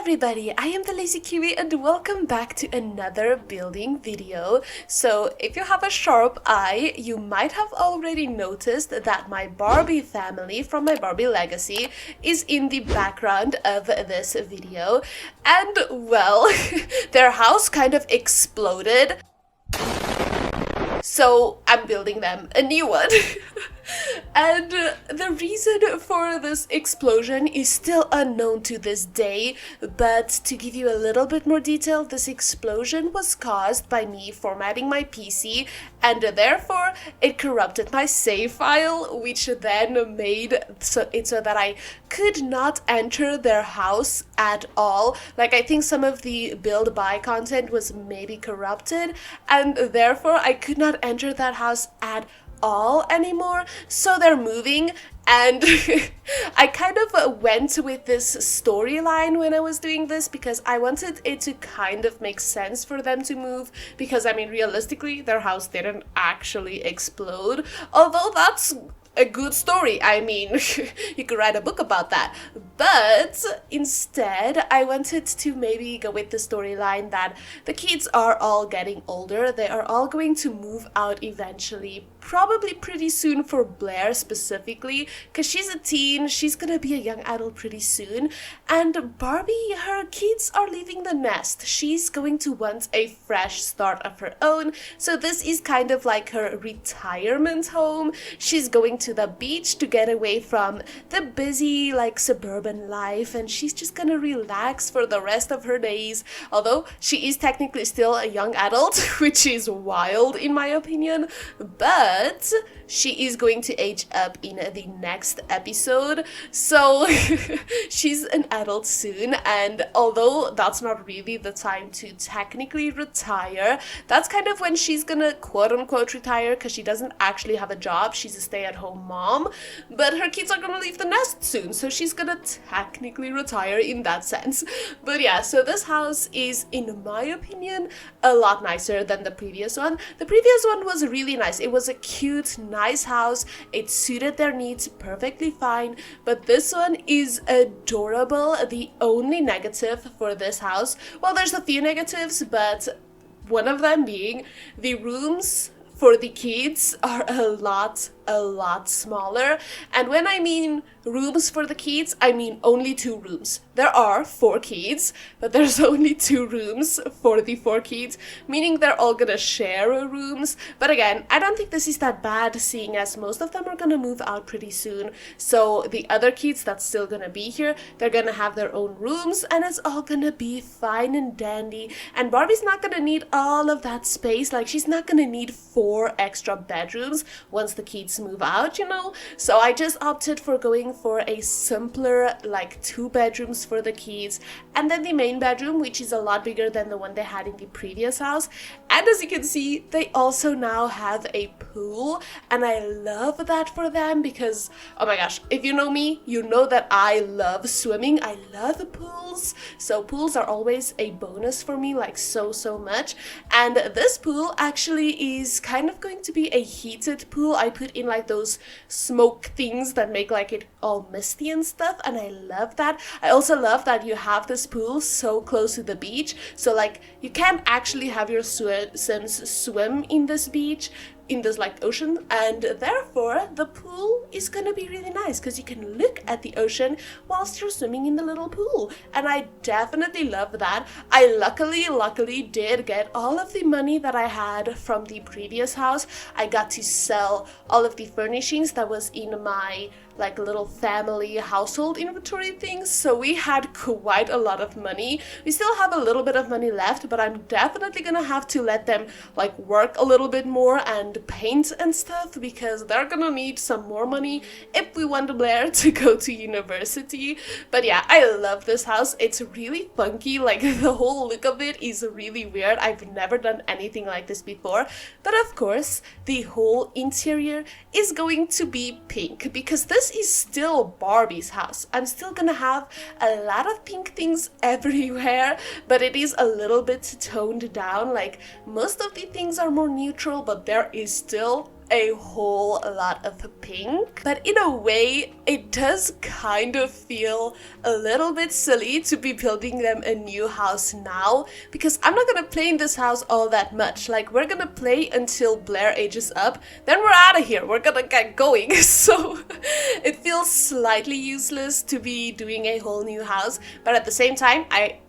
everybody, I am the Lazy Kiwi and welcome back to another building video. So if you have a sharp eye, you might have already noticed that my Barbie family from my Barbie Legacy is in the background of this video. And well, their house kind of exploded. So I'm building them a new one. And the reason for this explosion is still unknown to this day, but to give you a little bit more detail, this explosion was caused by me formatting my PC, and therefore it corrupted my save file, which then made it so that I could not enter their house at all. Like, I think some of the build by content was maybe corrupted, and therefore I could not enter that house at all anymore. So they're moving, and I kind of went with this storyline when I was doing this because I wanted it to kind of make sense for them to move, because I mean, realistically their house didn't actually explode, although that's a good story. I mean, you could write a book about that. But instead, I wanted to maybe go with the storyline that the kids are all getting older. They are all going to move out eventually, probably pretty soon for Blair specifically, because she's a teen, she's gonna be a young adult pretty soon. And Barbie, her kids are leaving the nest. She's going to want a fresh start of her own. So this is kind of like her retirement home. She's going to the beach to get away from the busy like suburban life, and she's just gonna relax for the rest of her days, although she is technically still a young adult, which is wild in my opinion. But she is going to age up in the next episode, so she's an adult soon, and although that's not really the time to technically retire, that's kind of when she's gonna quote-unquote retire, because she doesn't actually have a job. She's a stay-at-home mom, but her kids are gonna leave the nest soon, so she's gonna technically retire in that sense. But yeah, so this house is, in my opinion, a lot nicer than the previous one. The previous one was really nice. It was a cute, nice house. It suited their needs perfectly fine, but this one is adorable. The only negative for this house, well, there's a few negatives, but one of them being the rooms for the kids are a lot smaller. And when I mean rooms for the kids, I mean only 2 rooms. There are 4 kids, but there's only 2 rooms for the 4 kids, meaning they're all gonna share rooms. But again, I don't think this is that bad, seeing as most of them are gonna move out pretty soon. So the other kids that's still gonna be here, they're gonna have their own rooms, and it's all gonna be fine and dandy. And Barbie's not gonna need all of that space. Like, she's not gonna need 4 extra bedrooms once the kids move out, you know. So I just opted for going for a simpler, like 2 bedrooms for the kids, and then the main bedroom, which is a lot bigger than the one they had in the previous house. And as you can see, they also now have a pool, and I love that for them because, oh my gosh, if you know me, you know that I love swimming. I love pools, so pools are always a bonus for me, like so much. And this pool actually is kind of going to be a heated pool. I put in like those smoke things that make like it all misty and stuff, and I love that. I also love that you have this pool so close to the beach, so like you can't actually have your Sims swim in this beach, in this like ocean, and therefore the pool is gonna be really nice because you can look at the ocean whilst you're swimming in the little pool, and I definitely love that. I luckily did get all of the money that I had from the previous house. I got to sell all of the furnishings that was in my like little family household inventory things, so we had quite a lot of money. We still have a little bit of money left, but I'm definitely gonna have to let them like work a little bit more and paint and stuff, because they're gonna need some more money if we want Blair to go to university. But yeah, I love this house. It's really funky, like the whole look of it is really weird. I've never done anything like this before, but of course the whole interior is going to be pink because this is still Barbie's house. I'm still gonna have a lot of pink things everywhere, but it is a little bit toned down. Like, most of the things are more neutral, but there is still a whole lot of pink, but in a way it does kind of feel a little bit silly to be building them a new house now, because I'm not gonna play in this house all that much. Like, we're gonna play until Blair ages up, then we're out of here, we're gonna get going. So it feels slightly useless to be doing a whole new house, but at the same time, I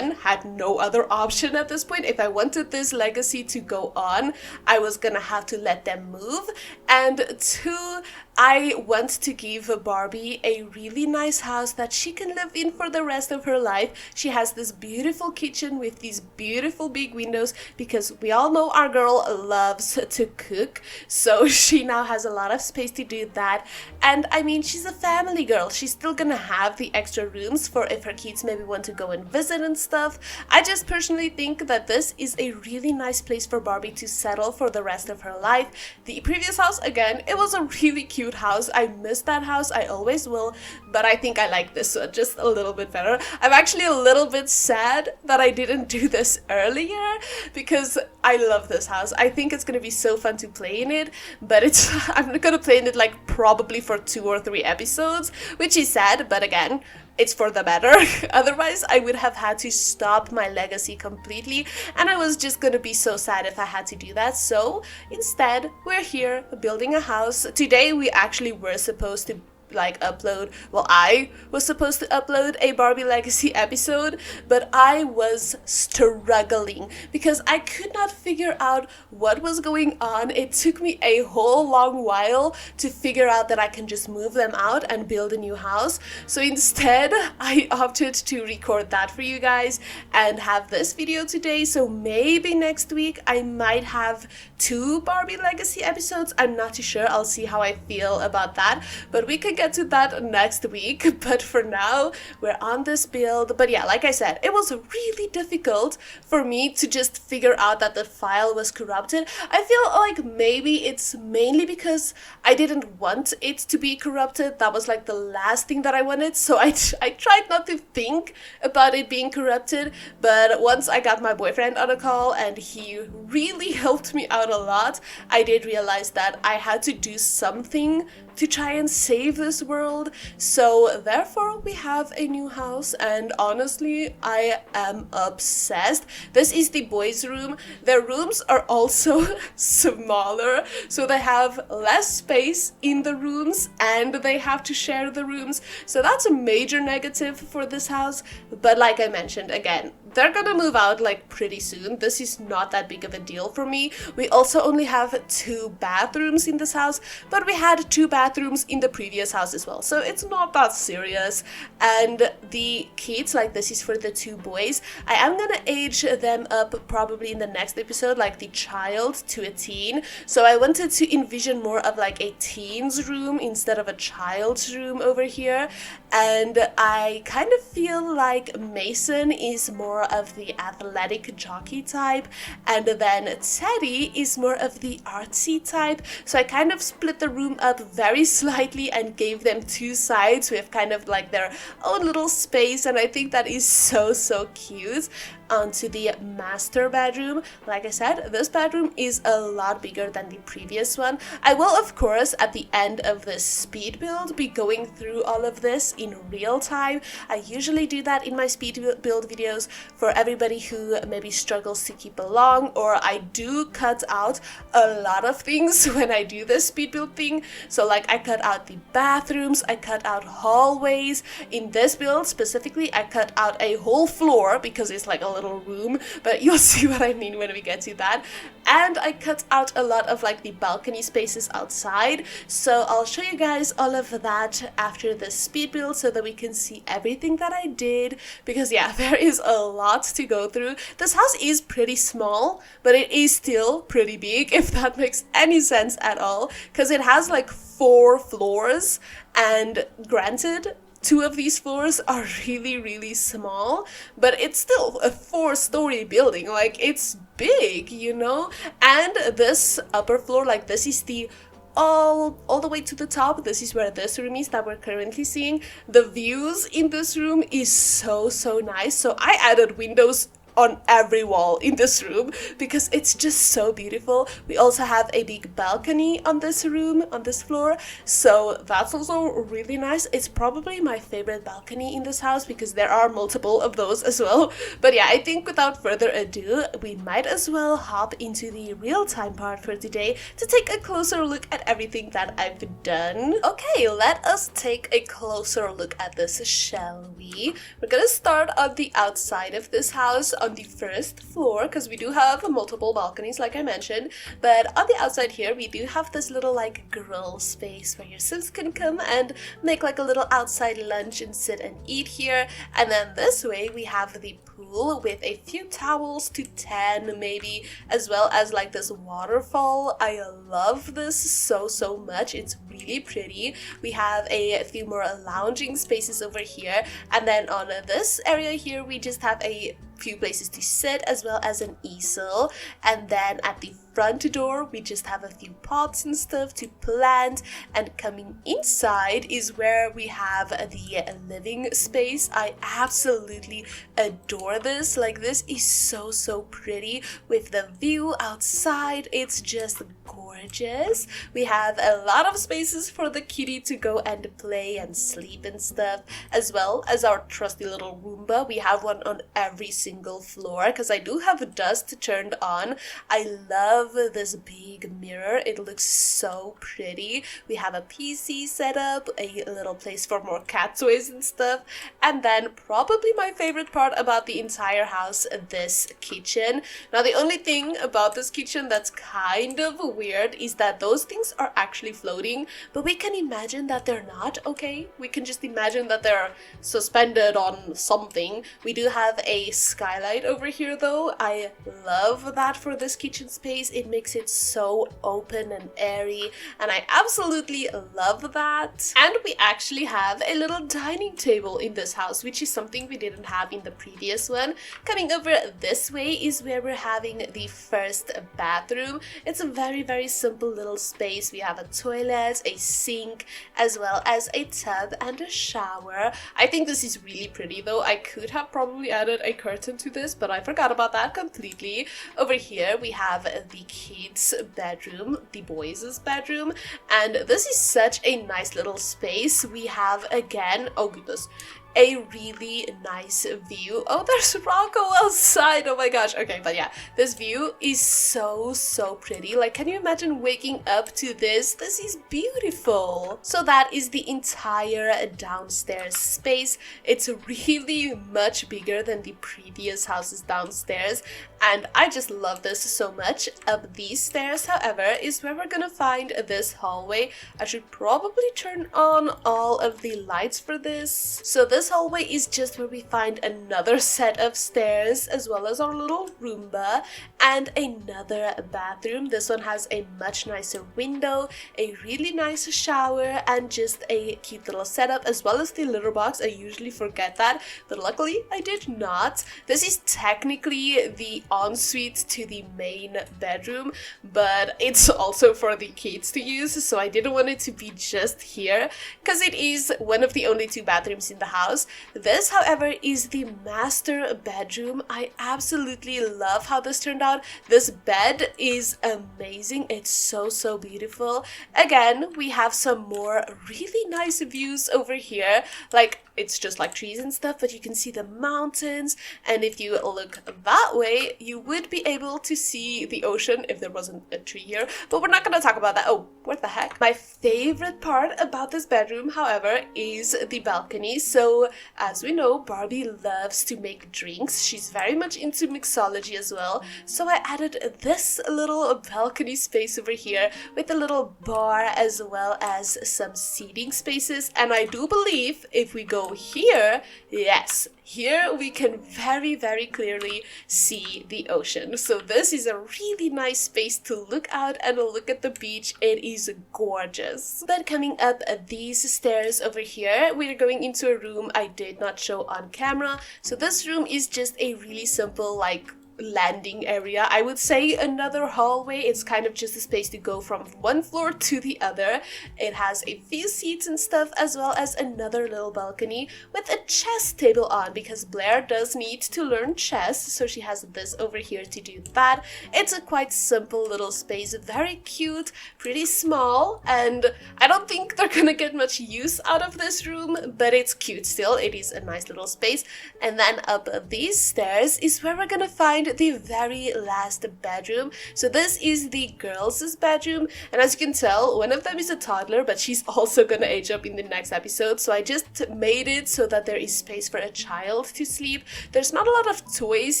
had no other option at this point. If I wanted this legacy to go on, I was gonna have to let them move. And two, I want to give Barbie a really nice house that she can live in for the rest of her life. She has this beautiful kitchen with these beautiful big windows, because we all know our girl loves to cook, so she now has a lot of space to do that. And I mean, she's a family girl. She's still gonna have the extra rooms for if her kids maybe want to go and visit and stuff. I just personally think that this is a really nice place for Barbie to settle for the rest of her life. The previous house, again, it was a really cute house. I miss that house, I always will, but I think I like this one just a little bit better. I'm actually a little bit sad that I didn't do this earlier, because I love this house. I think it's gonna be so fun to play in it, but I'm gonna play in it like probably for 2 or 3 episodes, which is sad, but again, it's for the better. Otherwise, I would have had to stop my legacy completely, and I was just gonna be so sad if I had to do that. So instead, we're here building a house. Today, we actually were supposed to I was supposed to upload a Barbie Legacy episode, but I was struggling because I could not figure out what was going on. It took me a whole long while to figure out that I can just move them out and build a new house. So instead, I opted to record that for you guys and have this video today. So maybe next week I might have 2 Barbie Legacy episodes. I'm not too sure. I'll see how I feel about that, but we could get to that next week. But for now, we're on this build. But yeah, like I said, it was really difficult for me to just figure out that the file was corrupted. I feel like maybe it's mainly because I didn't want it to be corrupted. That was like the last thing that I wanted, so I tried not to think about it being corrupted. But once I got my boyfriend on a call and he really helped me out a lot, I did realize that I had to do something to try and save this world. So therefore we have a new house, and honestly I am obsessed. This is the boys' room. Their rooms are also smaller, so they have less space in the rooms and they have to share the rooms, so that's a major negative for this house. But like I mentioned, again, they're gonna move out like pretty soon. This is not that big of a deal for me. We also only have 2 bathrooms in this house, but we had 2 bathrooms in the previous house as well, so it's not that serious. And the kids, like this is for the 2 boys, I am gonna age them up probably in the next episode, like the child to a teen. So I wanted to envision more of like a teen's room instead of a child's room over here. And I kind of feel like Mason is more of the athletic jockey type, and then Teddy is more of the artsy type. So I kind of split the room up very slightly and gave them 2 sides with kind of like their own little space, and I think that is so cute. Onto the master bedroom. Like I said, this bedroom is a lot bigger than the previous one. I will, of course, at the end of this speed build, be going through all of this in real time. I usually do that in my speed build videos for everybody who maybe struggles to keep along, or I do cut out a lot of things when I do this speed build thing. So like I cut out the bathrooms, I cut out hallways. In this build specifically, I cut out a whole floor because it's like a little room, but you'll see what I mean when we get to that. And I cut out a lot of like the balcony spaces outside, so I'll show you guys all of that after the speed build so that we can see everything that I did, because yeah, there is a lot to go through. This house is pretty small, but it is still pretty big, if that makes any sense at all, because it has like 4 floors, and granted, 2 of these floors are really small, but it's still a 4-story building. Like, it's big, you know? And this upper floor, like this is the all the way to the top. This is where this room is that we're currently seeing. The views in this room is so nice. So I added windows on every wall in this room because it's just so beautiful. We also have a big balcony on this room, on this floor, so that's also really nice. It's probably my favorite balcony in this house because there are multiple of those as well. But yeah, I think without further ado, we might as well hop into the real-time part for today to take a closer look at everything that I've done. Okay, let us take a closer look at this, shall we? We're gonna start on the outside of this house on the first floor because we do have multiple balconies like I mentioned, but on the outside here we do have this little like grill space where your Sims can come and make like a little outside lunch and sit and eat here. And then this way we have the pool with a few towels to tan maybe, as well as like this waterfall. I love this so much. It's really pretty. We have a few more lounging spaces over here, and then on this area here we just have a few places to sit as well as an easel. And then at the front door we just have a few pots and stuff to plant, and coming inside is where we have the living space. I absolutely adore this. Like, this is so pretty with the view outside. It's just gorgeous. We have a lot of spaces for the kitty to go and play and sleep and stuff, as well as our trusty little Roomba. We have one on every single floor because I do have dust turned on. I love this big mirror. It looks so pretty. We have a PC set up, a little place for more cat toys and stuff, and then probably my favorite part about the entire house, this kitchen. Now, the only thing about this kitchen that's kind of weird is that those things are actually floating, but we can imagine that they're not, okay? We can just imagine that they're suspended on something. We do have a skylight over here though. I love that for this kitchen space. It makes it so open and airy, and I absolutely love that. And we actually have a little dining table in this house, which is something we didn't have in the previous one. Coming over this way is where we're having the first bathroom. It's a very simple little space. We have a toilet, a sink, as well as a tub and a shower. I think this is really pretty though. I could have probably added a curtain to this, but I forgot about that completely. Over here we have the kids' bedroom, the boys' bedroom, and this is such a nice little space. We have, again, oh goodness, a really nice view. Oh, there's Rocco outside. Oh my gosh. Okay, but yeah, this view is so pretty. Like, can you imagine waking up to this? This is beautiful. So that is the entire downstairs space. It's really much bigger than the previous houses downstairs, and I just love this so much. Up these stairs, however, is where we're gonna find this hallway. I should probably turn on all of the lights for this. So this hallway is just where we find another set of stairs, as well as our little Roomba and another bathroom. This one has a much nicer window, a really nice shower, and just a cute little setup, as well as the litter box. I usually forget that, but luckily I did not. This is technically the ensuite to the main bedroom, but it's also for the kids to use, so I didn't want it to be just here because it is one of the only two bathrooms in the house. This, however, is the master bedroom. I absolutely love how this turned out. This bed is amazing. It's so beautiful. Again, we have some more really nice views over here. Like, it's just like trees and stuff, but you can see the mountains, and if you look that way, you would be able to see the ocean if there wasn't a tree here, but we're not gonna talk about that. Oh, what the heck? My favorite part about this bedroom, however, is the balcony. So, as we know, Barbie loves to make drinks. She's very much into mixology as well, so I added this little balcony space over here with a little bar as well as some seating spaces, and I do believe if we go here, yes, here we can very clearly see the ocean. So this is a really nice space to look out and look at the beach. It is gorgeous. But coming up these stairs over here, we're going into a room I did not show on camera. So this room is just a really simple, like, landing area. I would say another hallway. It's kind of just a space to go from one floor to the other. It has a few seats and stuff, as well as another little balcony with a chess table on, because Blair does need to learn chess, so she has this over here to do that. It's a quite simple little space, very cute, pretty small, and I don't think they're gonna get much use out of this room, but it's cute still. It is a nice little space. And then up these stairs is where we're gonna find the very last bedroom. So this is the girls' bedroom, and as you can tell, one of them is a toddler, but she's also gonna age up in the next episode, so I just made it so that there is space for a child to sleep. There's not a lot of toys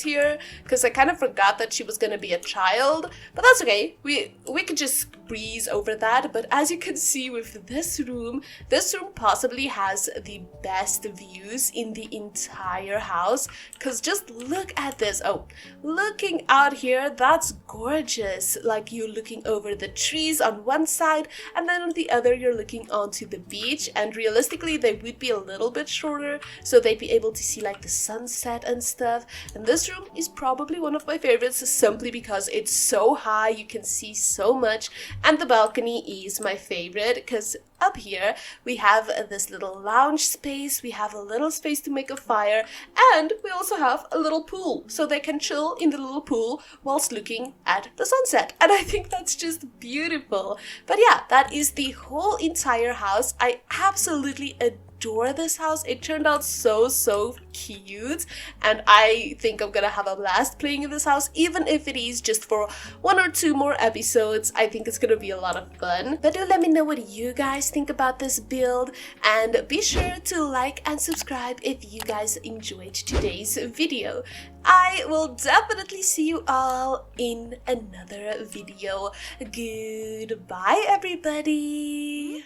here, because I kind of forgot that she was gonna be a child, but that's okay. We could just breeze over that. But as you can see with this room possibly has the best views in the entire house, because just look at this. Oh, looking out here, that's gorgeous. Like, you're looking over the trees on one side, and then on the other you're looking onto the beach, and realistically they would be a little bit shorter, so they'd be able to see like the sunset and stuff. And this room is probably one of my favorites, simply because it's so high, you can see so much, and the balcony is my favorite, because up here we have this little lounge space, we have a little space to make a fire, and we also have a little pool, so they can chill in the little pool whilst looking at the sunset. And I think that's just beautiful. But yeah, that is the whole entire house. I absolutely adore this house. It turned out so cute, and I think I'm gonna have a blast playing in this house, even if it is just for 1 or 2 more episodes. I think it's gonna be a lot of fun. But do let me know what you guys think about this build, and be sure to like and subscribe if you guys enjoyed today's video. I will definitely see you all in another video. Goodbye, everybody.